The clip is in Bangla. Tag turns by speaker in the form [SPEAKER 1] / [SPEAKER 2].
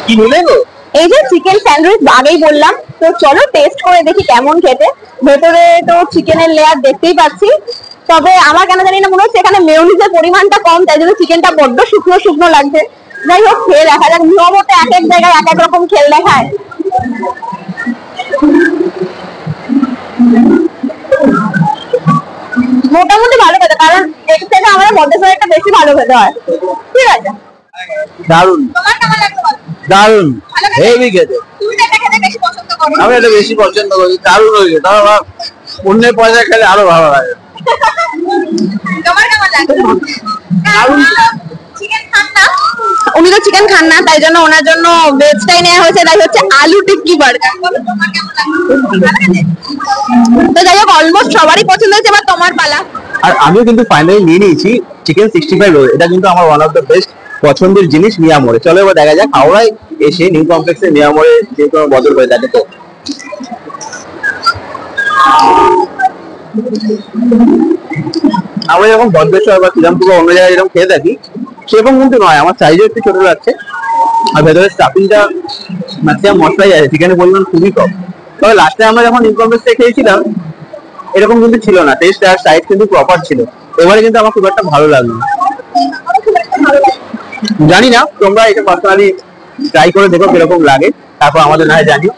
[SPEAKER 1] কি নিলে গো?
[SPEAKER 2] এই যে চিকেন স্যান্ডউইচ আগেই বললাম, তো চলো টেস্ট করে দেখি কেমন খেতে। ভেতরে তো চিকেনের লেয়ার দেখতেই পাচ্ছি, তবে আমার কেন জানি না মনে হচ্ছে এখানে মেয়োনিজের পরিমাণটা কম, তাই জন্য চিকেনটা বড্ড শুকনো শুকনো লাগছে। যাই হোক, খেয়ে দেখা যাক। নিয়মত এক এক জায়গায় এক এক রকম খেল দেখায়। মোটামুটি ভালো খেতে, কারণ এর থেকে আমাদের মধ্যে বেশি ভালো খেতে হয়। ঠিক আছে,
[SPEAKER 1] দারুন।
[SPEAKER 2] তোমার কেমন লাগলো?
[SPEAKER 1] দারুন, হেভি খেতে।
[SPEAKER 2] তুমি এটা খেতে বেশি পছন্দ করো?
[SPEAKER 1] আমি এটা বেশি পছন্দ করি। দারুন হয়েছে, তাও আবার অন্যের পয়সা খেলে আরো ভালো লাগে।
[SPEAKER 2] তোমার কেমন লাগলো? চিকেন খান না? উনি তো চিকেন খান না, তাই জন্য ওনার জন্য ভেজটাই নেওয়া হয়েছে। তাই হচ্ছে আলু টিক্কি বার্গার। তোমার কেমন লাগলো? তো যাই হোক, অলমোস্ট সবারই পছন্দ হয়েছে, এবার তোমার পালা।
[SPEAKER 1] আর আমিও কিন্তু ফাইনালি নিয়ে নিয়েছি চিকেন 65 রোল। এটা কিন্তু আমার ওয়ান অফ দ্য বেস্ট পছন্দের জিনিস মিয়ামোড়ে। চলো এবার দেখা যাক হাওড়ায় এসে নিউ কমপ্লেক্সে মিয়ামোড়ে যে কোনো বদল হয়ে থাকে। তো আমরা যখন বদ্রেশ্বর বা শ্রীরামপুর অন্য জায়গায় যেরকম খেয়ে থাকি সেরকম কিন্তু নয়, আমার সাইজও একটু ছোট লাগছে। আর ভেতরে স্টাফিংটা ম্যাক্সিমাম মশলাই আছে, চিকেনের পরিমাণ খুবই কম। তবে লাস্টে আমরা যখন নিউ কমপ্লেক্সে খেয়েছিলাম এরকম কিন্তু ছিল না, টেস্ট আর সাইজ কিন্তু প্রপার ছিল। এবারে কিন্তু আমার খুব একটা ভালো লাগলো না। জানি না, তোমরা এটা পার্সোনালি ট্রাই করে দেখো কিরকম লাগে, তারপর আমাদের না জানিও।